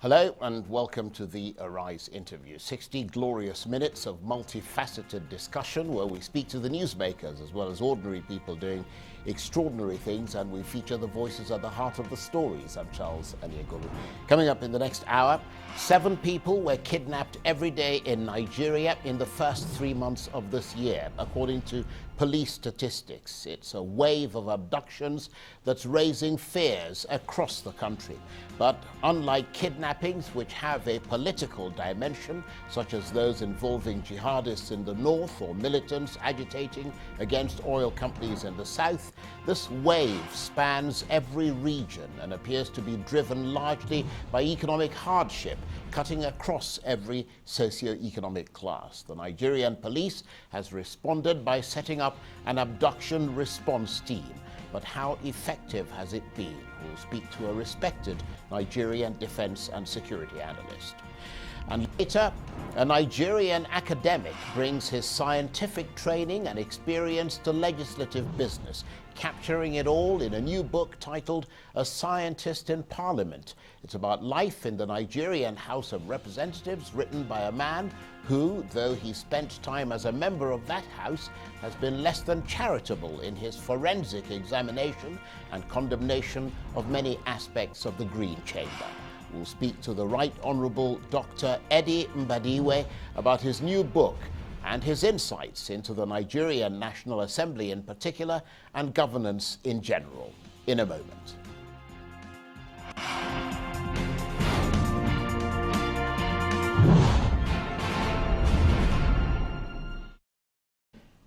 Hello and welcome to the Arise interview. 60 glorious minutes of multifaceted discussion where we speak to the newsmakers as well as ordinary people doing extraordinary things, and we feature the voices at the heart of the stories. I'm Charles Aniagolu. Coming up in the next hour, 7 people were kidnapped every day in Nigeria in the first 3 months of this year, according to police statistics. It's a wave of abductions that's raising fears across the country. But unlike kidnappings, which have a political dimension, such as those involving jihadists in the north or militants agitating against oil companies in the south, this wave spans every region and appears to be driven largely by economic hardship, cutting across every socio-economic class. The Nigerian police has responded by setting up an abduction response team. But how effective has it been? We'll speak to a respected Nigerian defense and security analyst. And later, a Nigerian academic brings his scientific training and experience to legislative business, capturing it all in a new book titled A Scientist in Parliament. It's about life in the Nigerian House of Representatives, written by a man who, though he spent time as a member of that house, has been less than charitable in his forensic examination and condemnation of many aspects of the Green Chamber. We'll speak to the Right Honourable Dr. Eddie Mbadiwe about his new book and his insights into the Nigerian National Assembly in particular and governance in general in a moment.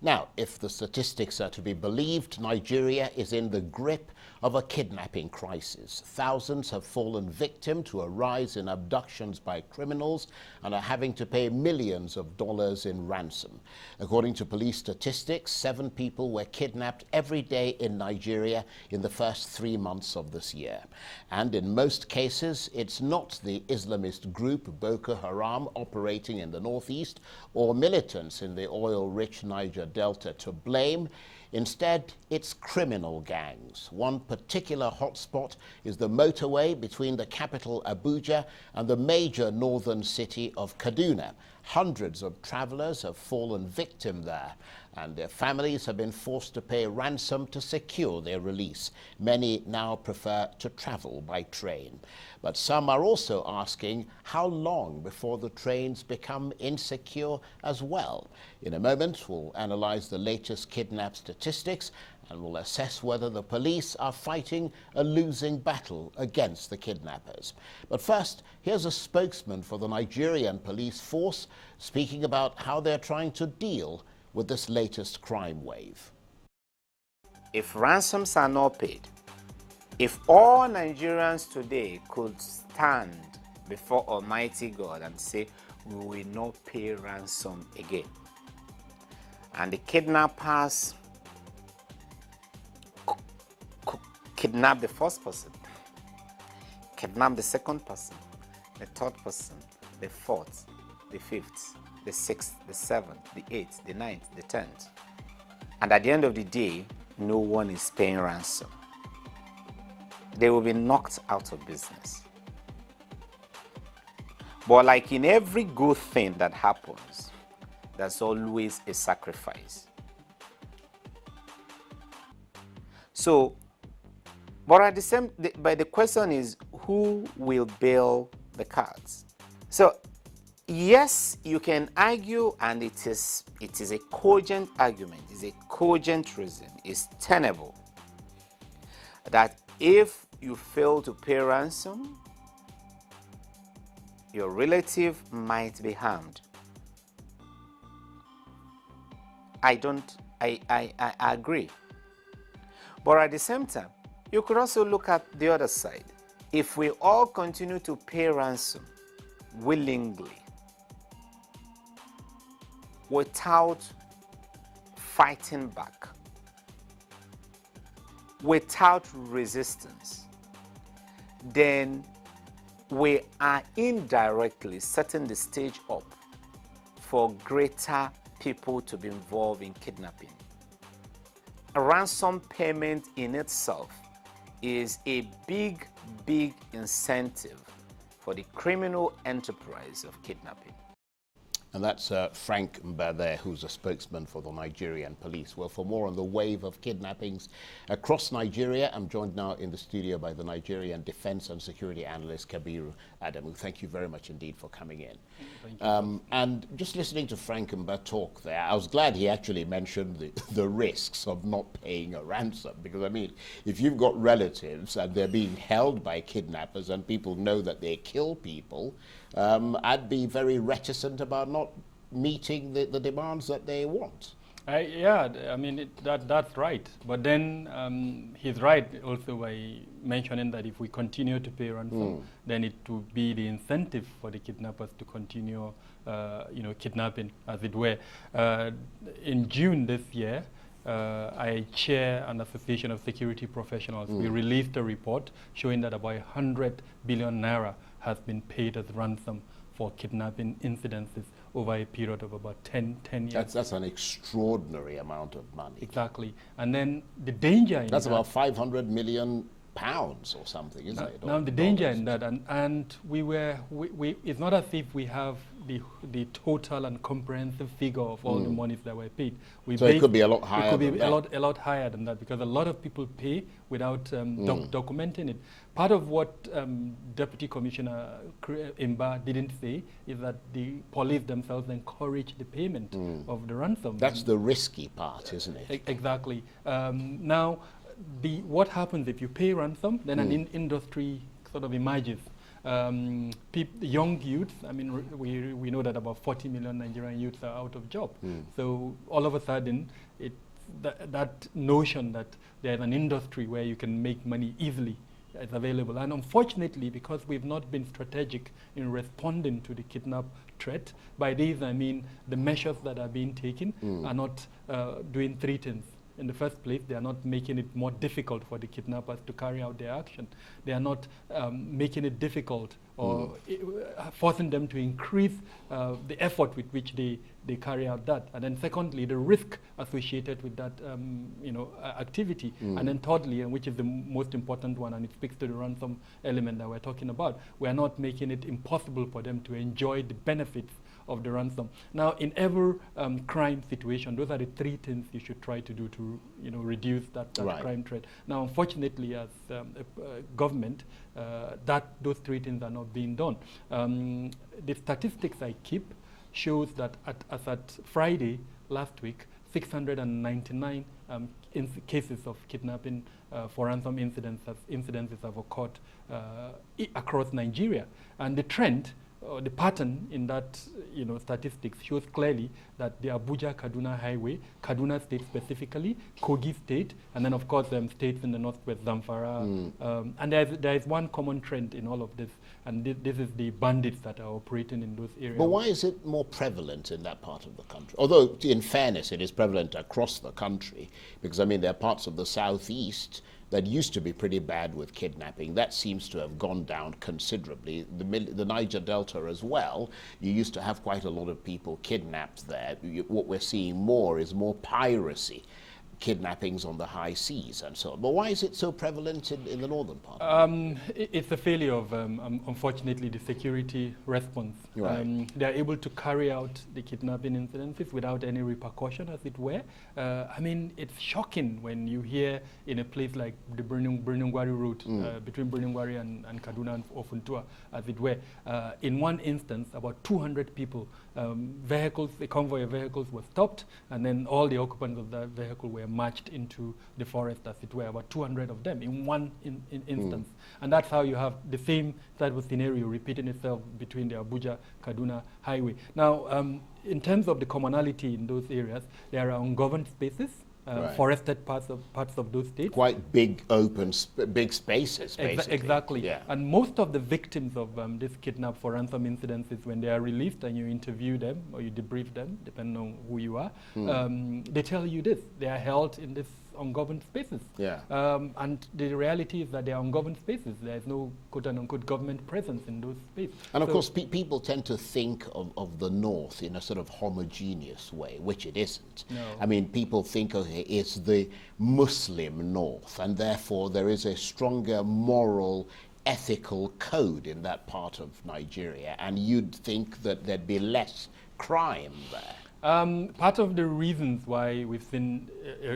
Now, if the statistics are to be believed, Nigeria is in the grip of a kidnapping crisis. Thousands have fallen victim to a rise in abductions by criminals and are having to pay millions of dollars in ransom. According to police statistics, 7 people were kidnapped every day in Nigeria in the first 3 months of this year. And in most cases, it's not the Islamist group Boko Haram operating in the northeast or militants in the oil-rich Niger Delta to blame. Instead, it's criminal gangs. One particular hotspot is the motorway between the capital Abuja and the major northern city of Kaduna. Hundreds of travelers have fallen victim there, and their families have been forced to pay ransom to secure their release. Many now prefer to travel by train. But some are also asking how long before the trains become insecure as well. In a moment, we'll analyze the latest kidnap statistics and we'll assess whether the police are fighting a losing battle against the kidnappers. But first, here's a spokesman for the Nigerian police force speaking about how they're trying to deal with this latest crime wave. If ransoms are not paid, if all Nigerians today could stand before Almighty God and say, we will not pay ransom again, and the kidnappers kidnap the first person, kidnap the second person, the third person, the fourth, the fifth, the sixth, the seventh, the eighth, the ninth, the 10th. And at the end of the day, no one is paying ransom. They will be knocked out of business. But like in every good thing that happens, there's always a sacrifice. So, but at the same, but the question is, who will bail the cats? So, yes, you can argue, and it is a cogent argument, it's a cogent reason, it's tenable, that if you fail to pay ransom, your relative might be harmed. I agree. But at the same time, you could also look at the other side. If we all continue to pay ransom willingly, without fighting back, without resistance, then we are indirectly setting the stage up for greater people to be involved in kidnapping. A ransom payment in itself is a big incentive for the criminal enterprise of kidnapping. And that's Frank Mbade, who's a spokesman for the Nigerian police. Well, for more on the wave of kidnappings across Nigeria, I'm joined now in the studio by the Nigerian defense and security analyst, Kabiru Adamu. Thank you very much indeed for coming in. Thank you. And just listening to Frank Mbade talk there, I was glad he actually mentioned the risks of not paying a ransom. Because, I mean, if you've got relatives and they're being held by kidnappers and people know that they kill people, I'd be very reticent about not meeting the demands that they want. Yeah, I mean, that's right. But then he's right also by mentioning that if we continue to pay ransom, then it will be the incentive for the kidnappers to continue, kidnapping, as it were. In June this year, I chair an association of security professionals. We released a report showing that about 100 billion naira has been paid as ransom for kidnapping incidences over a period of about 10 years. That's an extraordinary amount of money. Exactly. And then the danger in that's about 500 million pounds or something, isn't it? Now the danger in that, and it's not as if we have the total and comprehensive figure of all the monies that were paid. So it could be a lot higher. It could be a lot higher than that, because a lot of people pay without documenting it. Part of what Deputy Commissioner Imba didn't say is that the police themselves encourage the payment of the ransom. That's the risky part, isn't it? Exactly. Now, what happens if you pay ransom? Then an industry sort of emerges. Young youths, I mean, we know that about 40 million Nigerian youths are out of job. So all of a sudden, that notion that there's an industry where you can make money easily is available. And unfortunately, because we've not been strategic in responding to the kidnap threat, by this I mean the measures that are being taken are not doing three things. In the first place, they are not making it more difficult for the kidnappers to carry out their action. They are not making it difficult or forcing them to increase the effort with which they carry out that. And then secondly, the risk associated with that activity. And then thirdly, and which is the most important one, and it speaks to the ransom element that we're talking about, we are not making it impossible for them to enjoy the benefits of the ransom. Now, in every crime situation, those are the three things you should try to do to reduce that crime threat. Now, unfortunately, as a government, those three things are not being done. The statistics I keep shows that as at Friday last week, 699 cases of kidnapping for ransom incidences have occurred across Nigeria, and the trend. The pattern in that statistics shows clearly that the Abuja-Kaduna highway, Kaduna State specifically, Kogi State, and then of course states in the northwest, Zamfara. And there is one common trend in all of this, and this is the bandits that are operating in those areas. But why is it more prevalent in that part of the country? Although, in fairness, it is prevalent across the country, because I mean there are parts of the southeast that used to be pretty bad with kidnapping. That seems to have gone down considerably. The Niger Delta as well, you used to have quite a lot of people kidnapped there. What we're seeing more is more piracy, kidnappings on the high seas and so on. But why is it so prevalent in the northern part? It's a failure of, unfortunately, the security response. Right. They are able to carry out the kidnapping incidences without any repercussion, as it were. I mean, it's shocking when you hear in a place like the Birnin-Gwari route, between Birnin-Gwari and Kaduna and Ofuntua, as it were. In one instance, about 200 people, a convoy of vehicles was stopped, and then all the occupants of that vehicle were marched into the forest, as it were, about 200 of them in one instance. And that's how you have the same type of scenario repeating itself between the Abuja-Kaduna highway. Now, in terms of the commonality in those areas, there are ungoverned spaces, forested parts of those states. Quite big, open, big spaces, basically. Exactly. Yeah. And most of the victims of this kidnap for ransom incidences, when they are released and you interview them or you debrief them, depending on who you are, they tell you this: they are held in this ungoverned spaces. Yeah. And the reality is that they are ungoverned spaces. There is no quote-unquote government presence in those spaces. And of course, people tend to think of the North in a sort of homogeneous way, which it isn't. No. I mean, people think, okay, it's the Muslim North, and therefore there is a stronger moral ethical code in that part of Nigeria, and you'd think that there'd be less crime there. Part of the reasons why we've seen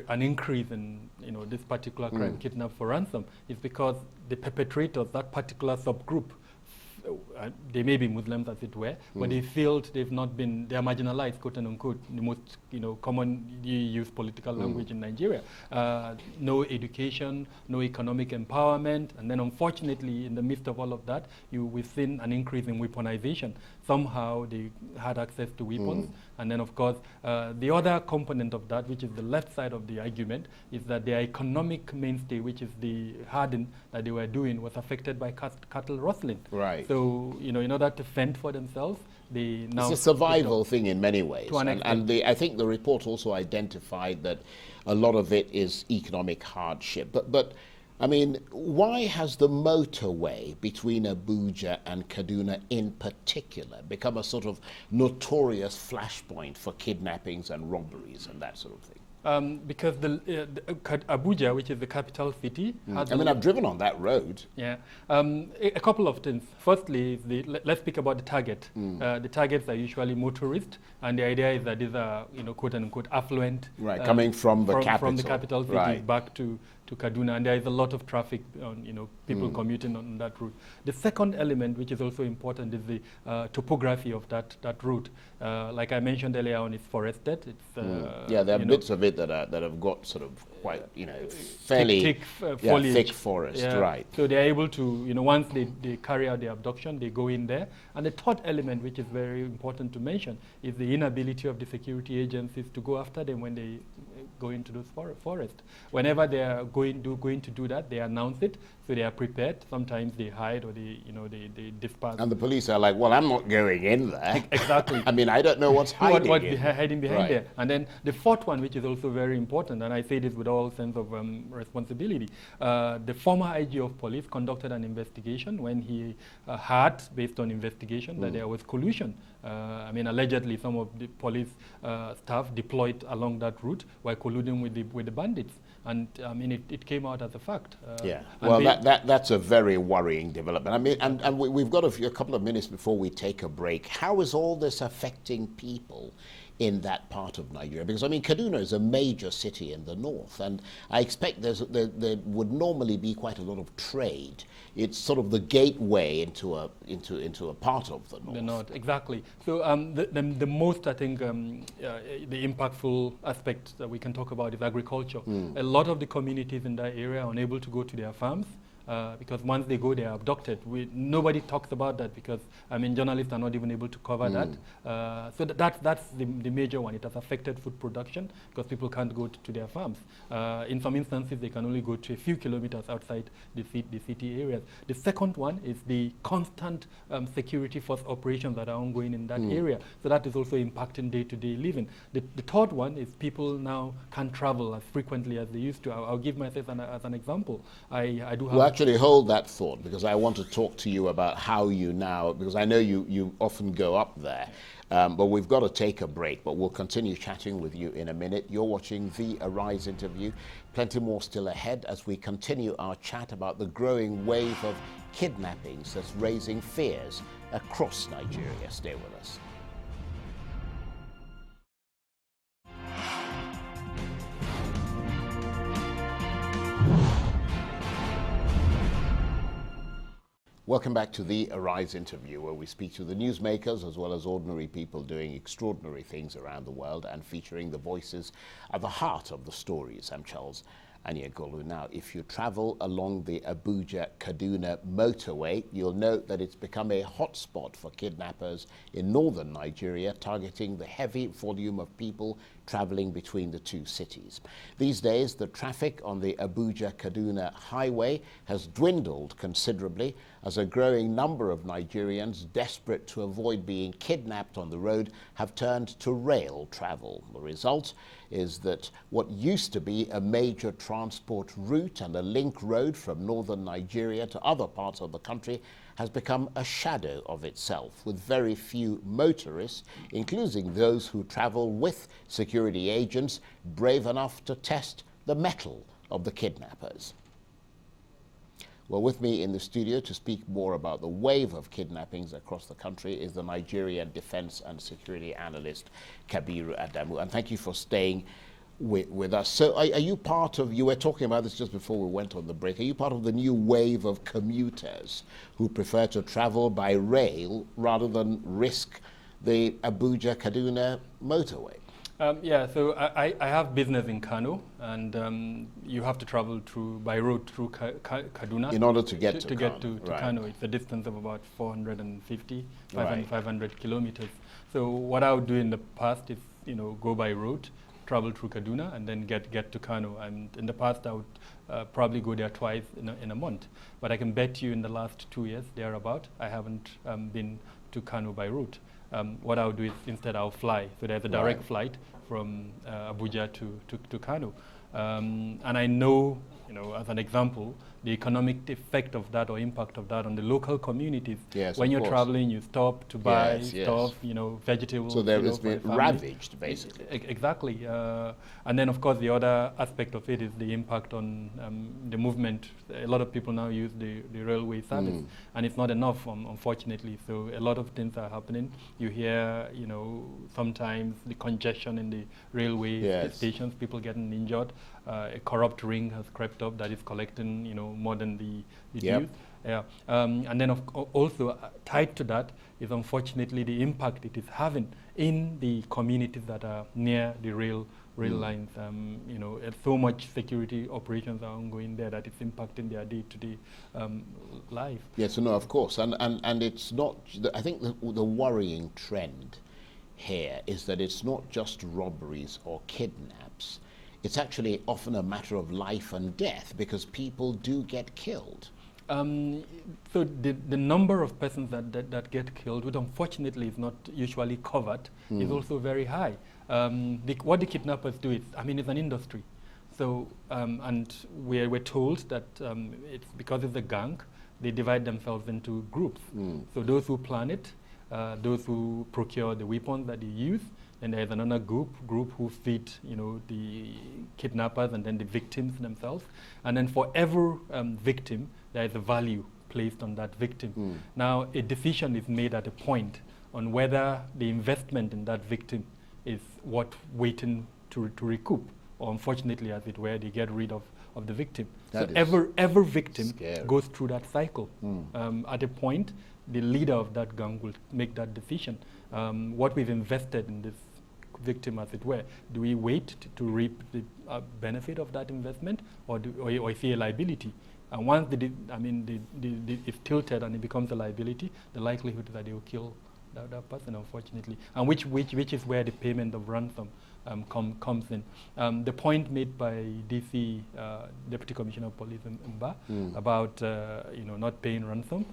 an increase in this particular crime, kidnap for ransom, is because the perpetrators, that particular subgroup, they may be Muslims as it were, but they feel they've not been, they are marginalized, quote unquote, the most commonly used political language in Nigeria. No education, no economic empowerment, and then unfortunately in the midst of all of that, we've seen an increase in weaponization. Somehow they had access to weapons, and then of course the other component of that, which is the left side of the argument, is that their economic mainstay, which is the herding that they were doing, was affected by cattle rustling. Right. So, in order to fend for themselves, they now... It's a survival thing in many ways. And I think the report also identified that a lot of it is economic hardship. But I mean, why has the motorway between Abuja and Kaduna in particular become a sort of notorious flashpoint for kidnappings and robberies and that sort of thing? Because Abuja, which is the capital city, I mean, I've driven on that road. Yeah, a couple of things. Firstly, let's speak about the target. The targets are usually motorists, and the idea is that these are, quote unquote, affluent. Right, coming from the capital. From the capital city right. back to Kaduna, and there is a lot of traffic, people commuting on that route. The second element, which is also important, is the topography of that route. Like I mentioned earlier on, it's forested. It's yeah, there are bits of it that have got sort of quite, fairly thick foliage. Thick forest, yeah. right? So they're able to, once they carry out the abduction, they go in there. And the third element, which is very important to mention, is the inability of the security agencies to go after them when they go into those forests. Whenever they are going to do that, they announce it, so they are prepared. Sometimes they hide or they disperse. And the police are like, well, I'm not going in there. Exactly. I mean, I don't know what's hiding. What's hiding behind right. there. And then the fourth one, which is also very important, and I say this with all sense of responsibility, the former IG of police conducted an investigation when he had, based on investigation, that there was collusion. I mean, allegedly, some of the police staff deployed along that route were colluding with the bandits. And I mean, it came out as a fact. Yeah, well, that's a very worrying development. I mean, and we've got a couple of minutes before we take a break. How is all this affecting people in that part of Nigeria? Because I mean, Kaduna is a major city in the north, and I expect there would normally be quite a lot of trade. It's sort of the gateway into a part of the north. The north, exactly. So the most, I think, the impactful aspect that we can talk about is agriculture. A lot of the communities in that area are unable to go to their farms. Because once they go, they are abducted. Nobody talks about that because, I mean, journalists are not even able to cover that. So that's the major one. It has affected food production because people can't go to their farms. In some instances, they can only go to a few kilometers outside the city areas. The second one is the constant security force operations that are ongoing in that area. So that is also impacting day-to-day living. The third one is people now can't travel as frequently as they used to. I'll give myself as an example. I do have... Well, actually, hold that thought, because I want to talk to you about how you now, because I know you often go up there, but we've got to take a break, but we'll continue chatting with you in a minute. You're watching the Arise interview. Plenty more still ahead as we continue our chat about the growing wave of kidnappings that's raising fears across Nigeria. Stay with us. Welcome back to the Arise interview, where we speak to the newsmakers as well as ordinary people doing extraordinary things around the world and featuring the voices at the heart of the stories. I'm Charles Anyagolu. Now, if you travel along the Abuja-Kaduna motorway, you'll note that it's become a hotspot for kidnappers in northern Nigeria, targeting the heavy volume of people traveling between the two cities. These days, the traffic on the Abuja-Kaduna highway has dwindled considerably as a growing number of Nigerians, desperate to avoid being kidnapped on the road, have turned to rail travel. The result is that what used to be a major transport route and a link road from northern Nigeria to other parts of the country has become a shadow of itself, with very few motorists, including those who travel with security agents, brave enough to test the mettle of the kidnappers. Well, with me in the studio to speak more about the wave of kidnappings across the country is the Nigerian defense and security analyst, Kabiru Adamu. And thank you for staying with us. So are you part of, you were talking about this just before we went on the break, are you part of the new wave of commuters who prefer to travel by rail rather than risk the Abuja-Kaduna motorway? Yeah, so I have business in Kano, and you have to travel by road through Kaduna in order to get to Kano. It's a distance of about 450, Right. 500 kilometers. So what I would do in the past is, go by road, travel through Kaduna, and then get to Kano. And in the past, I would probably go there twice in a month. But I can bet you in the last 2 years, thereabout, I haven't been to Kano by road. What I'll do is instead I'll fly. So there's a direct flight from Abuja to Kano. And I know, as an example, the economic effect of that or impact of that on the local communities. Yes, when you're course. traveling, you stop to buy Yes. stuff, vegetables. So there for is been family. ravaged, basically. Exactly. And then, of course, the other aspect of it is the impact on the movement. A lot of people now use the railway service, and it's not enough, unfortunately. So a lot of things are happening. You hear, sometimes the congestion in the railway stations, people getting injured. A corrupt ring has crept up that is collecting, more than the dues. Yeah. And then also tied to that is unfortunately the impact it is having in the communities that are near the rail lines. So much security operations are ongoing there that it's impacting their day-to-day life. Yes, no, of course. And it's not, I think the worrying trend here is that it's not just robberies or kidnaps. It's actually often a matter of life and death because people do get killed. So the number of persons that get killed, which unfortunately is not usually covered, is also very high. What the kidnappers do is, it's an industry. So, and we're told that it's because it's a gang, they divide themselves into groups. So those who plan it, those who procure the weapons that they use, and there's another group who feed, the kidnappers and then the victims themselves. And then for every victim, there is a value placed on that victim. Now, a decision is made at a point on whether the investment in that victim is worth waiting to recoup, or unfortunately, as it were, they get rid of the victim. That so every victim scary. goes through that cycle. At a point, the leader of that gang will make that decision. What we've invested in this victim, as it were, do we wait to reap the benefit of that investment, or is it a liability? And once it's tilted and it becomes a liability, the likelihood is that they will kill that person, unfortunately, and which is where the payment of ransom comes in. The point made by DC Deputy Commissioner of Police Mba about not paying ransom,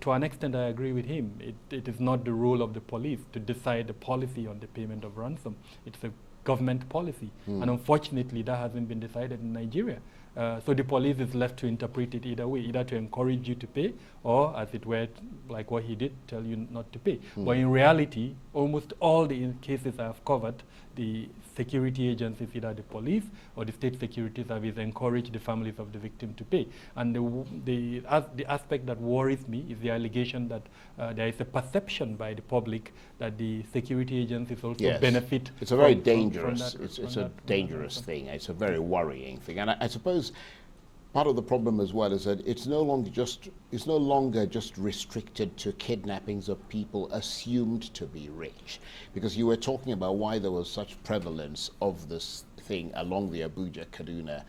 to an extent I agree with him. It is not the role of the police to decide the policy on the payment of ransom. It's a government policy, and unfortunately that hasn't been decided in Nigeria. So the police is left to interpret it either way, either to encourage you to pay, or, as it were, like what he did, tell you not to pay. But in reality, almost all the cases I have covered, the security agencies, either the police or the state security service, encourage the families of the victim to pay. And the aspect that worries me is the allegation that there is a perception by the public that the security agencies also benefit. It's a very dangerous. It's a dangerous thing. It's a very worrying thing. And I suppose part of the problem as well is that it's no longer just restricted to kidnappings of people assumed to be rich, because you were talking about why there was such prevalence of this thing along the Abuja-Kaduna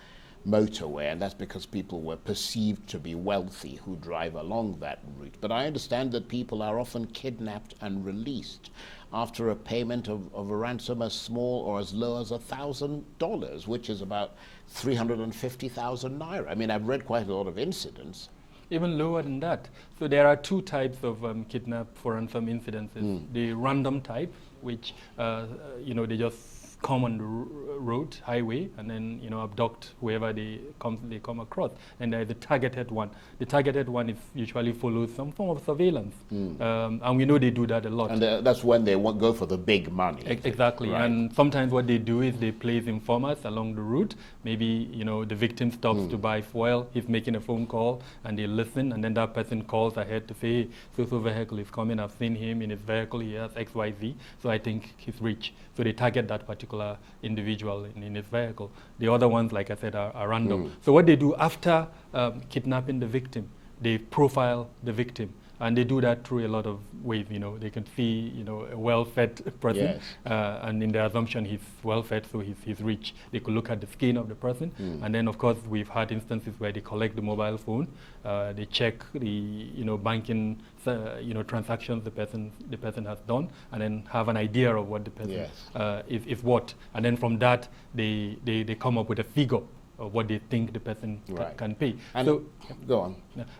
motorway, and that's because people were perceived to be wealthy who drive along that route. But I understand that people are often kidnapped and released after a payment of a ransom as small or as low as $1,000, which is about 350,000 naira. I've read quite a lot of incidents. Even lower than that. So there are two types of kidnap for ransom incidences. The random type, which they just come on the road, highway, and then abduct whoever they come across. And there is a targeted one. The targeted one is usually follows some form of surveillance, and we know they do that a lot. And that's when they go for the big money. Exactly. Right. And sometimes what they do is they place informers along the route. Maybe the victim stops to buy fuel. He's making a phone call, and they listen, and then that person calls ahead to say, hey, so vehicle is coming. I've seen him in his vehicle. He has XYZ, so I think he's rich. So they target that particular individual in his vehicle. The other ones, like I said, are random. So what they do after kidnapping the victim, they profile the victim. And they do that through a lot of ways. They can see, a well-fed person, and in their assumption he's well-fed, so he's rich. They could look at the skin of the person, and then of course we've had instances where they collect the mobile phone, they check the banking transactions the person has done, and then have an idea of what the person is what, and then from that they come up with a figure of what they think the person can pay. And so go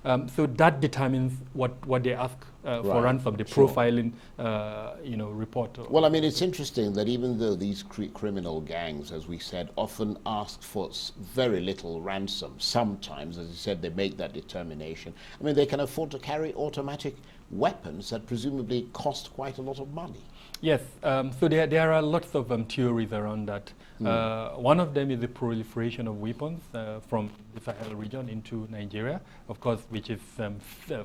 on. So that determines what they ask for ransom, the profiling, report. Well, I mean, it's interesting that even though these criminal gangs, as we said, often ask for very little ransom, sometimes, as you said, they make that determination. I mean, they can afford to carry automatic weapons that presumably cost quite a lot of money. Yes, so there are lots of theories around that. One of them is the proliferation of weapons from the Sahel region into Nigeria, of course, which is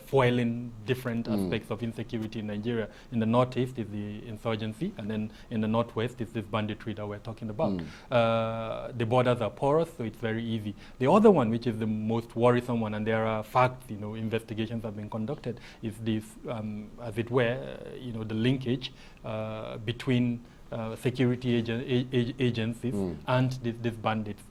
foiling different aspects of insecurity in Nigeria. In the northeast is the insurgency, and then in the northwest is this banditry that we're talking about. The borders are porous, so it's very easy. The other one, which is the most worrisome one, and there are facts, investigations have been conducted, is this, as it were, the linkage between security agencies and these bandits.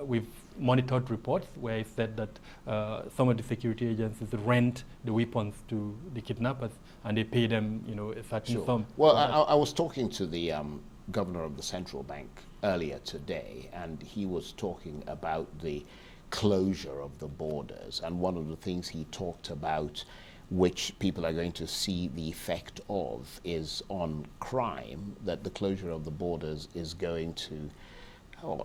We've monitored reports where it said that some of the security agencies rent the weapons to the kidnappers, and they pay them, a certain sum. Well, I was talking to the governor of the central bank earlier today, and he was talking about the closure of the borders, and one of the things he talked about, which people are going to see the effect of, is on crime, that the closure of the borders is going to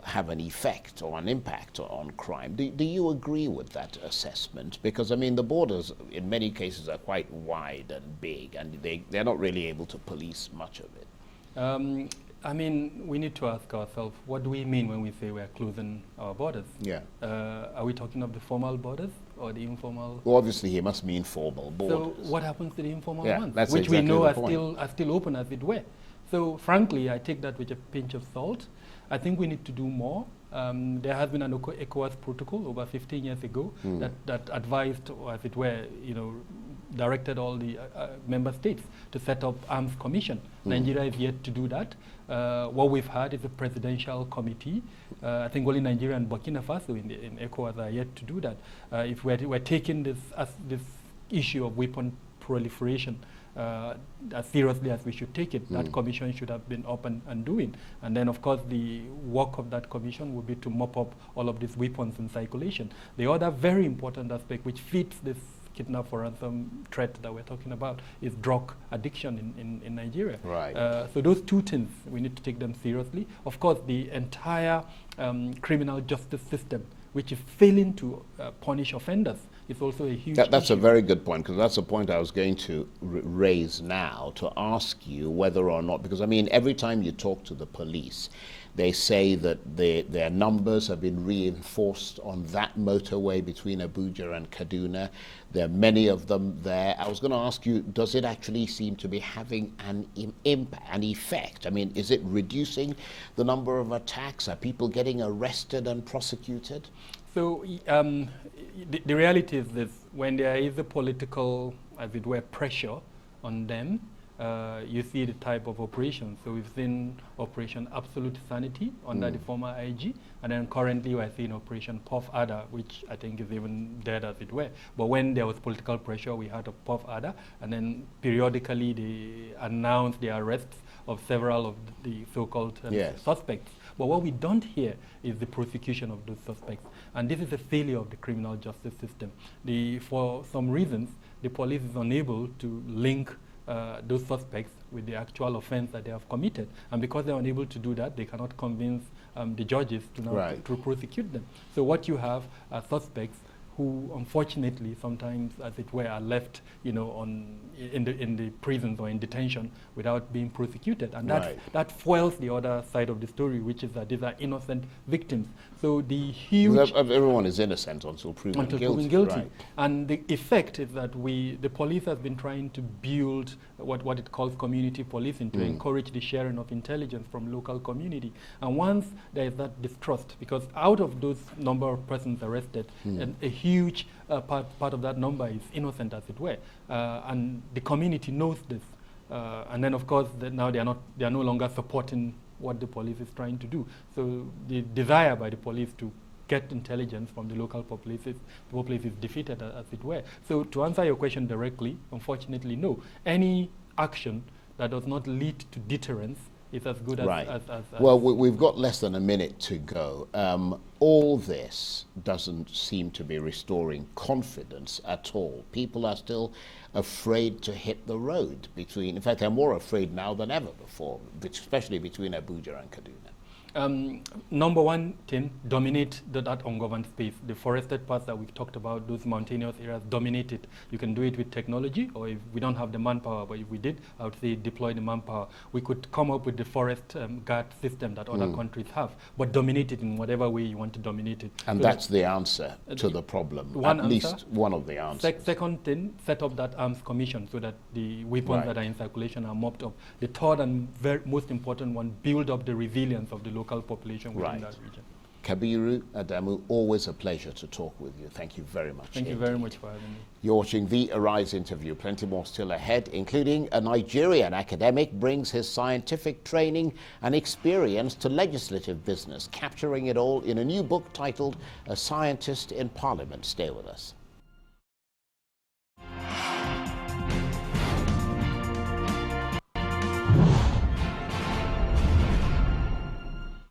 have an effect or an impact on crime. Do you agree with that assessment? Because, I mean, the borders in many cases are quite wide and big, and they're not really able to police much of it. I mean, we need to ask ourselves, what do we mean when we say we're closing our borders? Yeah. Are we talking of the formal borders or the informal? Well, obviously, he must mean formal borders. So what happens to the informal ones, that's which exactly we know are still open, as it were? So frankly, I take that with a pinch of salt. I think we need to do more. There has been an ECOWAS protocol over 15 years ago that advised, or as it were, directed all the member states to set up arms commission. Nigeria is yet to do that. What we've had is a presidential committee. I think only Nigeria and Burkina Faso in ECOWAS are yet to do that. If we're taking this issue of weapon proliferation as seriously as we should take it, that commission should have been up and doing. And then, of course, the work of that commission would be to mop up all of these weapons in circulation. The other very important aspect which fits this kidnap for ransom threat that we're talking about is drug addiction in Nigeria. Right. So those two things, we need to take them seriously. Of course, the entire criminal justice system, which is failing to punish offenders, is also a huge That's issue. a very good point, because that's a point I was going to raise now, to ask you whether or not, because I mean, every time you talk to the police, they say that their numbers have been reinforced on that motorway between Abuja and Kaduna. There are many of them there. I was going to ask you, does it actually seem to be having an impact, an effect? I mean, is it reducing the number of attacks? Are people getting arrested and prosecuted? So the reality is this: when there is a political, as it were, pressure on them, you see the type of operations. So we've seen Operation Absolute Sanity under the former IG, and then currently we're seeing Operation Puff Adder, which I think is even dead, as it were. But when there was political pressure, we had a Puff Adder, and then periodically they announced the arrests of several of the so-called suspects. But what we don't hear is the prosecution of those suspects. And this is a failure of the criminal justice system. For some reasons, the police is unable to link those suspects with the actual offense that they have committed. And because they're unable to do that, they cannot convince the judges to now to prosecute them. So what you have are suspects who, unfortunately, sometimes, as it were, are left, in the prisons or in detention without being prosecuted, and that foils the other side of the story, which is that these are innocent victims. So the huge everyone is innocent until proven guilty. Right. And the effect is that the police has been trying to build what it calls community policing to encourage the sharing of intelligence from local community. And once there is that distrust, because out of those number of persons arrested, and a huge part of that number is innocent, as it were, and the community knows this. And then, of course, now they are no longer supporting what the police is trying to do. So the desire by the police to get intelligence from the local populace is defeated, as it were. So to answer your question directly, unfortunately, no. Any action that does not lead to deterrence is as good as well, we've got less than a minute to go. All this doesn't seem to be restoring confidence at all. People are still afraid to hit the road in fact, they're more afraid now than ever before, especially between Abuja and Kaduna. Number one thing, dominate that ungoverned space. The forested parts that we've talked about, those mountainous areas, dominate it. You can do it with technology, or if we don't have the manpower, but if we did, I would say deploy the manpower. We could come up with the forest guard system that other countries have, but dominate it in whatever way you want to dominate it. And so that's the answer to the problem, at least one of the answers. Second thing, set up that arms commission so that the weapons that are in circulation are mopped up. The third and most important one, build up the resilience of the local population within that region. Kabiru Adamu, always a pleasure to talk with you. Thank you very much. Thank you very much for having me. You're watching the Arise interview. Plenty more still ahead, including a Nigerian academic brings his scientific training and experience to legislative business, capturing it all in a new book titled A Scientist in Parliament. Stay with us.